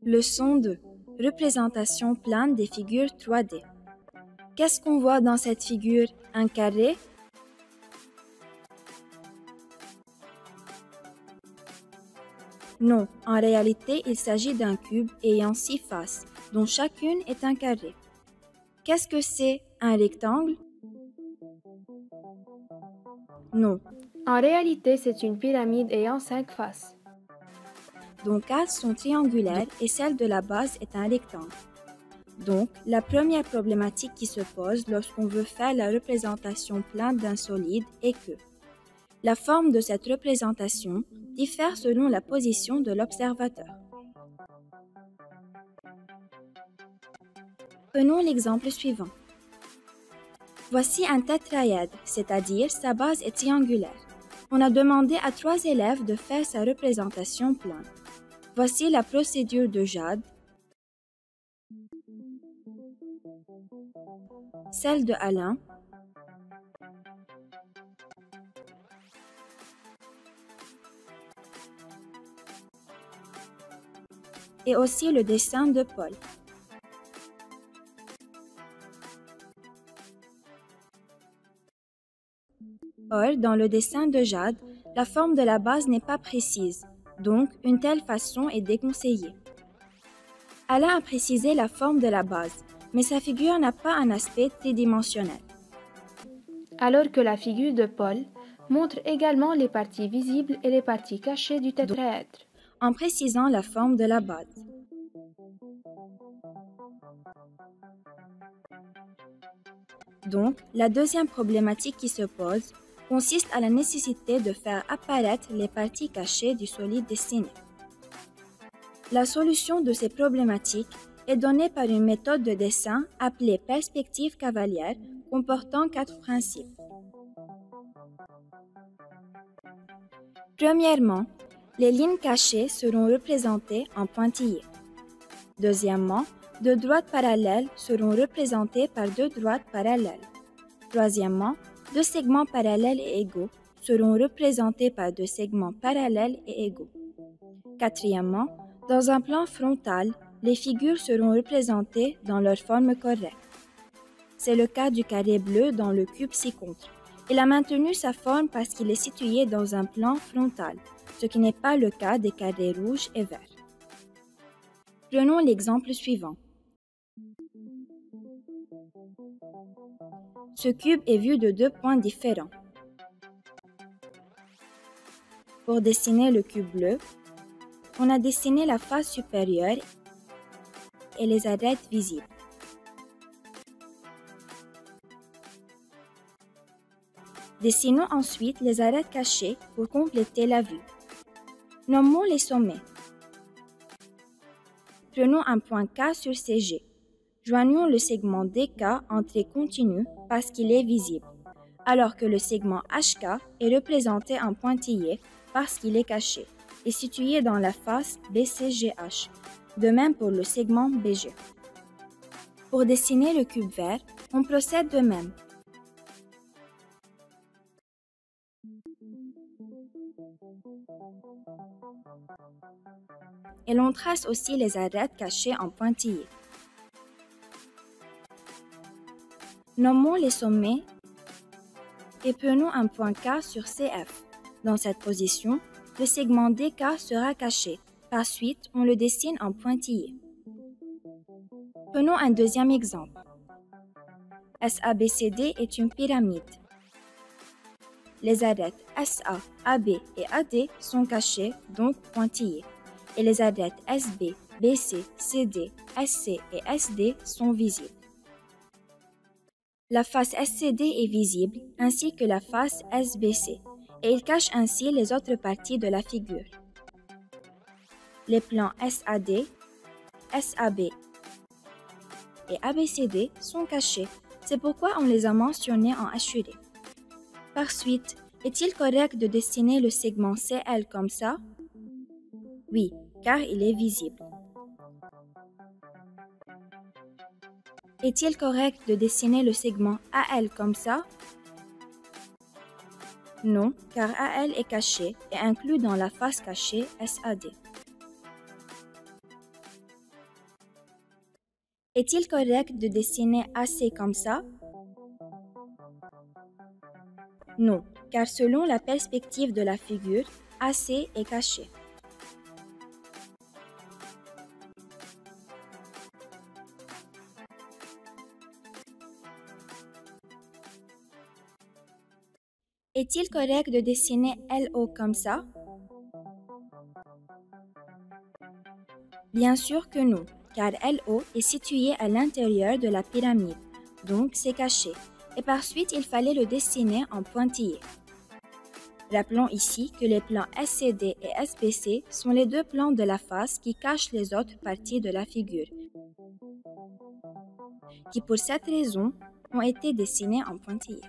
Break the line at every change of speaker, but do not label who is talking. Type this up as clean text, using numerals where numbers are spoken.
Leçon 2. Représentation plane des figures 3D. Qu'est-ce qu'on voit dans cette figure? Un carré? Non, en réalité, il s'agit d'un cube ayant 6 faces, dont chacune est un carré. Qu'est-ce que c'est? Un rectangle? Non.
En réalité, c'est une pyramide ayant 5 faces.
Donc 4 sont triangulaires et celle de la base est un rectangle. Donc, la première problématique qui se pose lorsqu'on veut faire la représentation plane d'un solide est que la forme de cette représentation diffère selon la position de l'observateur. Prenons l'exemple suivant. Voici un tétraèdre, c'est-à-dire sa base est triangulaire. On a demandé à 3 élèves de faire sa représentation plane. Voici la procédure de Jade, celle de Alain, et aussi le dessin de Paul. Or, dans le dessin de Jade, la forme de la base n'est pas précise, donc une telle façon est déconseillée. Alain a précisé la forme de la base, mais sa figure n'a pas un aspect tridimensionnel.
Alors que la figure de Paul montre également les parties visibles et les parties cachées du tétraèdre.
En précisant la forme de la base. Donc, la deuxième problématique qui se pose consiste à la nécessité de faire apparaître les parties cachées du solide dessiné. La solution de ces problématiques est donnée par une méthode de dessin appelée perspective cavalière comportant 4 principes. Premièrement, les lignes cachées seront représentées en pointillés. Deuxièmement, 2 droites parallèles seront représentées par 2 droites parallèles. Troisièmement, 2 segments parallèles et égaux seront représentés par 2 segments parallèles et égaux. Quatrièmement, dans un plan frontal, les figures seront représentées dans leur forme correcte. C'est le cas du carré bleu dans le cube ci-contre. Il a maintenu sa forme parce qu'il est situé dans un plan frontal, ce qui n'est pas le cas des carrés rouges et verts. Prenons l'exemple suivant. Ce cube est vu de 2 points différents. Pour dessiner le cube bleu, on a dessiné la face supérieure et les arêtes visibles. Dessinons ensuite les arêtes cachées pour compléter la vue. Nommons les sommets. Prenons un point K sur CG. Joignons le segment DK en trait continu parce qu'il est visible, alors que le segment HK est représenté en pointillé parce qu'il est caché et situé dans la face BCGH. De même pour le segment BG. Pour dessiner le cube vert, on procède de même. Et l'on trace aussi les arêtes cachées en pointillés. Nommons les sommets et prenons un point K sur CF. Dans cette position, le segment DK sera caché. Par suite, on le dessine en pointillé. Prenons un deuxième exemple. SABCD est une pyramide. Les arêtes SA, AB et AD sont cachées, donc pointillées. Et les arêtes SB, BC, CD, SC et SD sont visibles. La face SCD est visible, ainsi que la face SBC, et il cache ainsi les autres parties de la figure. Les plans SAD, SAB et ABCD sont cachés, c'est pourquoi on les a mentionnés en hachuré. Par suite, est-il correct de dessiner le segment CL comme ça? Oui, car il est visible. Est-il correct de dessiner le segment AL comme ça? Non, car AL est caché et inclus dans la face cachée SAD. Est-il correct de dessiner AC comme ça? Non, car selon la perspective de la figure, AC est caché. Est-il correct de dessiner LO comme ça? Bien sûr que non, car LO est situé à l'intérieur de la pyramide, donc c'est caché, et par suite il fallait le dessiner en pointillé. Rappelons ici que les plans SCD et SBC sont les deux plans de la face qui cachent les autres parties de la figure, qui pour cette raison ont été dessinés en pointillé.